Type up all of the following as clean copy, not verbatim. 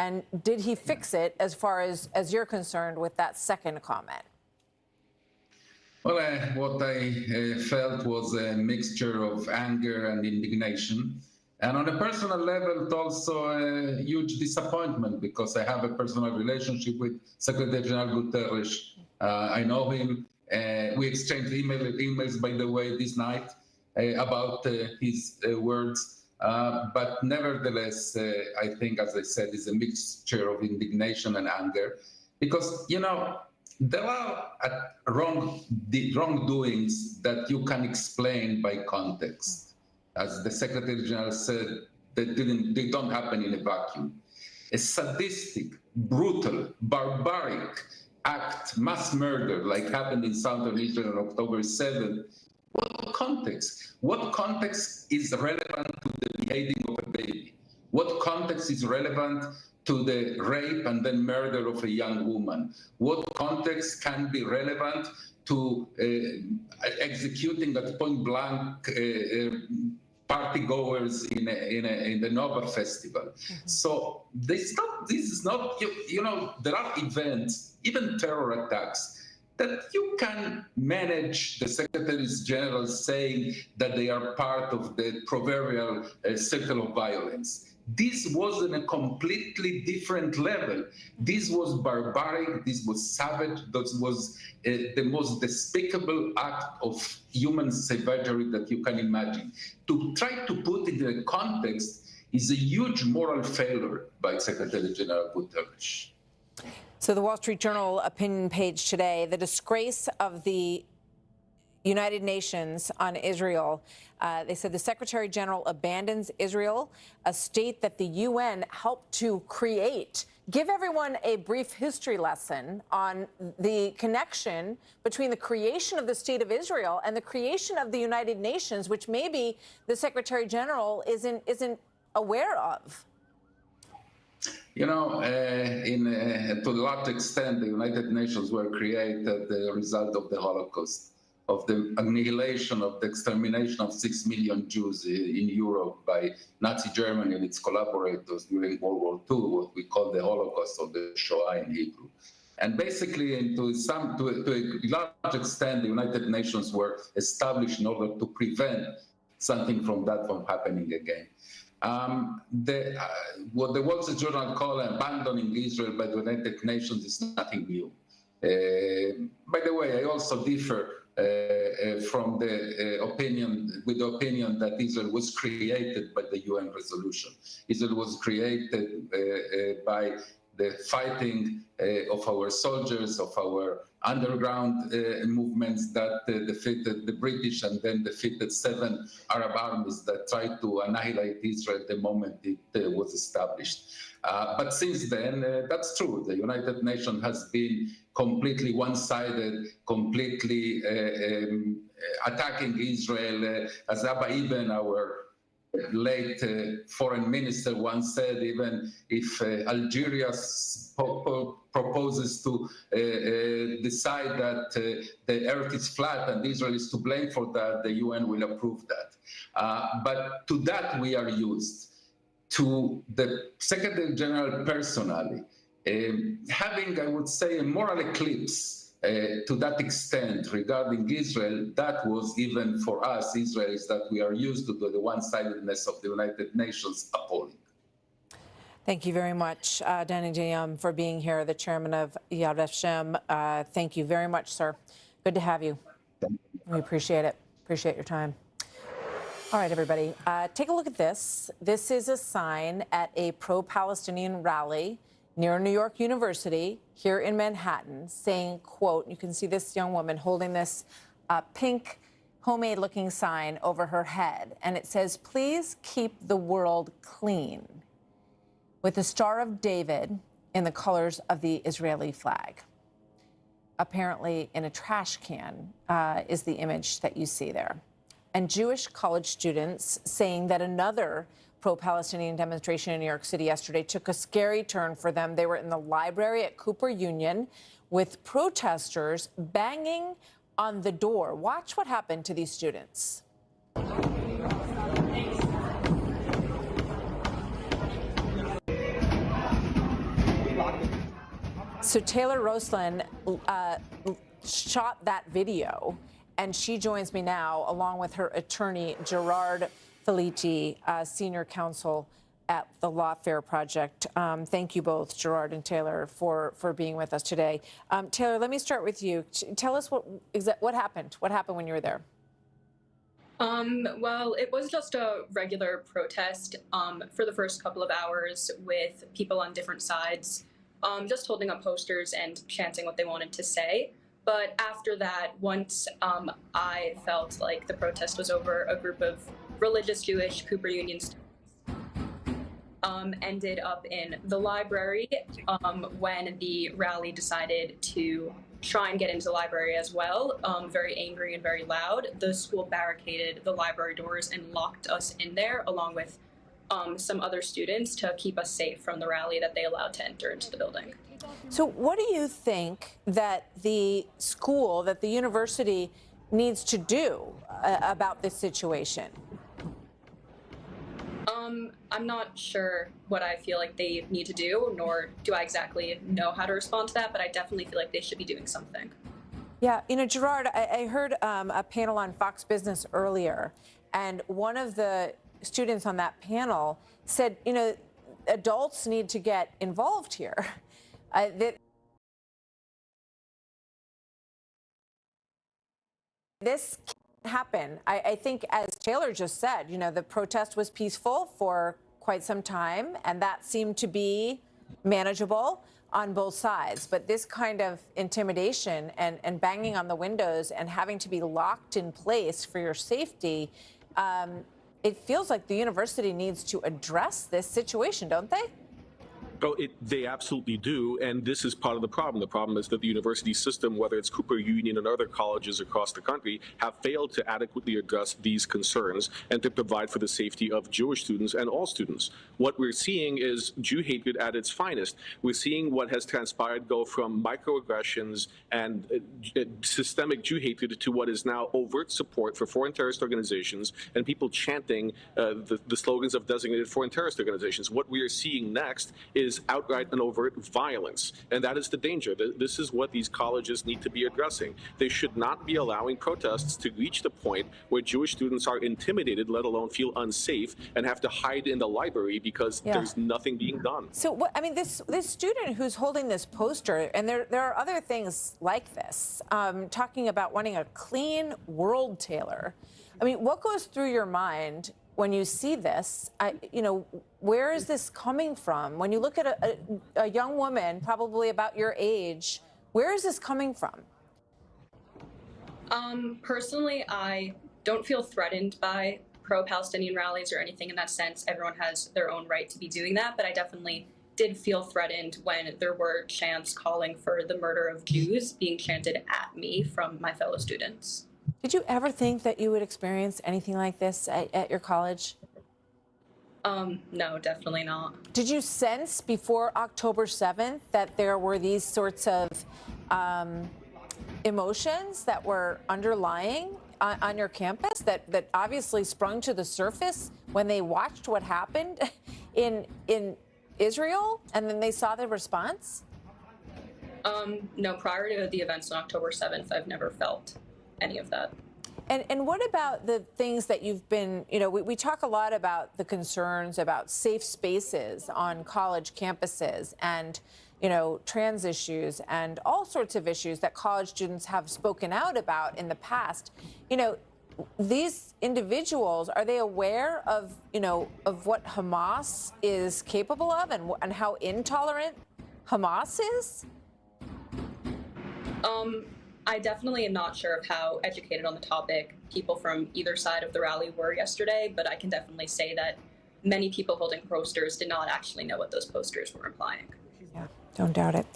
And did he fix it as far as you're concerned with that second comment? Well, what I felt was a mixture of anger and indignation. And on a personal level, it's also a huge disappointment because I have a personal relationship with Secretary General Guterres. I know him. We exchanged emails, by the way, this night about his words. But nevertheless, I think, as I said, it's a mixture of indignation and anger because, you know, there are wrongdoings that you can explain by context. As the Secretary General said, they don't happen in a vacuum. A sadistic, brutal, barbaric act, mass murder, like happened in southern Israel on October 7th, what context? What context is relevant to the beheading of a baby? What context is relevant to the rape and then murder of a young woman? What context can be relevant to executing at point blank party goers in the Nova Festival? Mm-hmm. So this is not, you know, there are events, even terror attacks, that you can manage the secretaries general saying that they are part of the proverbial circle of violence. This was on a completely different level. This was barbaric, this was savage, this was the most despicable act of human savagery that you can imagine. To try to put it in a context is a huge moral failure by Secretary General Guterres. So the Wall Street Journal opinion page today, the disgrace of the United Nations on Israel. They said the Secretary General abandons Israel, a state that the UN helped to create. Give everyone a brief history lesson on the connection between the creation of the State of Israel and the creation of the United Nations, which maybe the Secretary General isn't aware of. You know, to a large extent, the United Nations were created as a result of the Holocaust, of the annihilation, of the extermination of 6 million Jews in Europe by Nazi Germany and its collaborators during World War II, what we call the Holocaust or the Shoah in Hebrew. And basically, to a large extent, the United Nations were established in order to prevent something from happening again. What the Wall Street Journal call abandoning Israel by the United Nations is nothing new. By the way, I also differ from the opinion that Israel was created by the UN resolution. Israel was created by the fighting of our soldiers, of our underground movements that defeated the British and then defeated 7 Arab armies that tried to annihilate Israel the moment it was established. But since then, that's true. The United Nations has been completely one-sided, completely attacking Israel. As Abba Eban, our late foreign minister, once said, even if Algeria proposes to decide that the earth is flat and Israel is to blame for that, the UN will approve that. But to that we are used. To the Secretary General personally, having, I would say, a moral eclipse to that extent regarding Israel, that was even for us, Israelis, that we are used to the one-sidedness of the United Nations appalling. Thank you very much, Danny Diyam, for being here, the chairman of Yad Vashem. Thank you very much, sir. Good to have you. We appreciate it. Appreciate your time. All right, everybody, take a look at this. This is a sign at a pro-Palestinian rally near New York University here in Manhattan saying, quote, you can see this young woman holding this pink homemade-looking sign over her head, and it says, please keep the world clean, with the Star of David in the colors of the Israeli flag. Apparently, in a trash can is the image that you see there. And Jewish college students saying that another pro-Palestinian demonstration in New York City yesterday took a scary turn for them. They were in the library at Cooper Union with protesters banging on the door. Watch what happened to these students. So Taylor Roslin shot that video, and she joins me now along with her attorney, Gerard Felici, senior counsel at the Lawfare Project. Thank you both, Gerard and Taylor, for being with us today. Taylor, let me start with you. Tell us what happened. What happened when you were there? Well, it was just a regular protest for the first couple of hours with people on different sides, just holding up posters and chanting what they wanted to say. But after that, once I felt like the protest was over, a group of religious Jewish Cooper Union students ended up in the library when the rally decided to try and get into the library as well, very angry and very loud. The school barricaded the library doors and locked us in there, along with some other students, to keep us safe from the rally that they allowed to enter into the building. So what do you think that the school, that the university needs to do about this situation? I'm not sure what I feel like they need to do, nor do I exactly know how to respond to that, but I definitely feel like they should be doing something. Yeah, you know, Gerard, I heard a panel on Fox Business earlier, and one of the students on that panel said, you know, adults need to get involved here. This can't happen. I think, as Taylor just said, you know, the protest was peaceful for quite some time, and that seemed to be manageable on both sides. But this kind of intimidation and banging on the windows and having to be locked in place for your safety, it feels like the university needs to address this situation, don't they? Oh, they absolutely do, and this is part of the problem. The problem is that the university system, whether it's Cooper Union and other colleges across the country, have failed to adequately address these concerns and to provide for the safety of Jewish students and all students. What we're seeing is Jew hatred at its finest. We're seeing what has transpired go from microaggressions and systemic Jew hatred to what is now overt support for foreign terrorist organizations and people chanting the slogans of designated foreign terrorist organizations. What we are seeing next is outright and overt violence, and that is the danger. This is what these colleges need to be addressing. They should not be allowing protests to reach the point where Jewish students are intimidated, let alone feel unsafe, and have to hide in the library because there's nothing being done. So, what, I mean, this student who's holding this poster, and there are other things like this, talking about wanting a clean world, Taylor. I mean, what goes through your mind when you see this? You know, where is this coming from? When you look at a young woman, probably about your age, where is this coming from? Personally, I don't feel threatened by pro-Palestinian rallies or anything in that sense. Everyone has their own right to be doing that, but I definitely did feel threatened when there were chants calling for the murder of Jews being chanted at me from my fellow students. Did you ever think that you would experience anything like this at your college? No, definitely not. Did you sense before October 7th that there were these sorts of emotions that were underlying on your campus that obviously sprung to the surface when they watched what happened in Israel and then they saw the response? No, prior to the events on October 7th, I've never felt any of that. And what about the things that you've been, you know, we talk a lot about the concerns about safe spaces on college campuses and, you know, trans issues and all sorts of issues that college students have spoken out about in the past. You know, these individuals, are they aware of, you know, of what Hamas is capable of and how intolerant Hamas is? I definitely am not sure of how educated on the topic people from either side of the rally were yesterday, but I can definitely say that many people holding posters did not actually know what those posters were implying. Yeah, don't doubt it.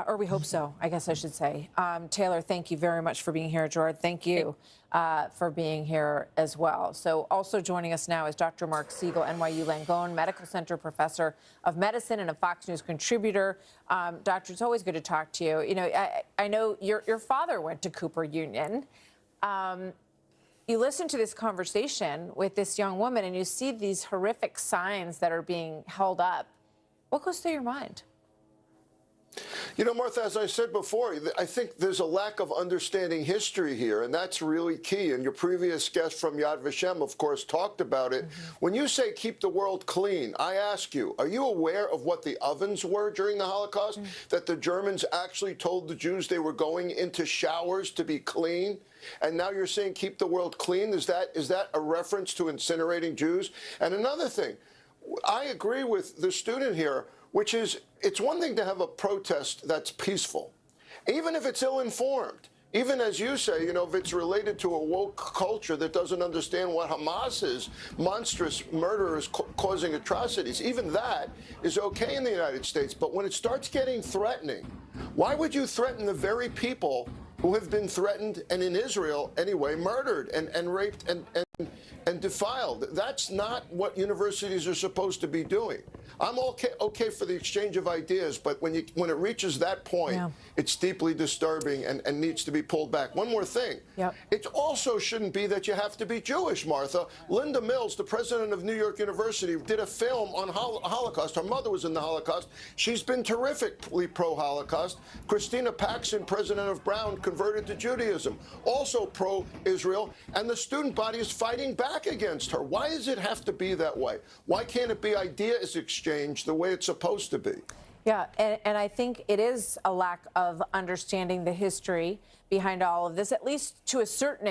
Or we hope so, I guess I should say. Taylor, thank you very much for being here. Gerard, thank you for being here as well. So also joining us now is Dr. Mark Siegel, NYU Langone Medical Center Professor of Medicine and a Fox News contributor. Doctor, it's always good to talk to you. You know, I know your father went to Cooper Union. You listen to this conversation with this young woman and you see these horrific signs that are being held up. What goes through your mind? You know, Martha, as I said before, I think there's a lack of understanding history here, and that's really key. And your previous guest from Yad Vashem, of course, talked about it. When you say keep the world clean, I ask you, are you aware of what the ovens were during the Holocaust? That the Germans actually told the Jews they were going into showers to be clean? And now you're saying keep the world clean? Is that a reference to incinerating Jews? And another thing, I agree with the student here, which is it's one thing to have a protest that's peaceful, even if it's ill-informed. Even as you say, you know, if it's related to a woke culture that doesn't understand what Hamas is, monstrous murderers causing atrocities, even that is okay in the United States. But when it starts getting threatening, why would you threaten the very people who have been threatened and in Israel anyway murdered and raped and defiled? That's not what universities are supposed to be doing. I'm okay for the exchange of ideas, but when it reaches that point, it's deeply disturbing and needs to be pulled back. One more thing. It also shouldn't be that you have to be Jewish, Martha. Linda Mills, the president of New York University, did a film on Holocaust. Her mother was in the Holocaust. She's been terrifically pro-Holocaust. Christina Paxson, president of Brown, converted to Judaism, also pro-Israel, and the student body is fighting back against her. Why does it have to be that way? Why can't it be ideas exchange the way it's supposed to be? Yeah, and I think it is a lack of understanding the history behind all of this, at least to a certain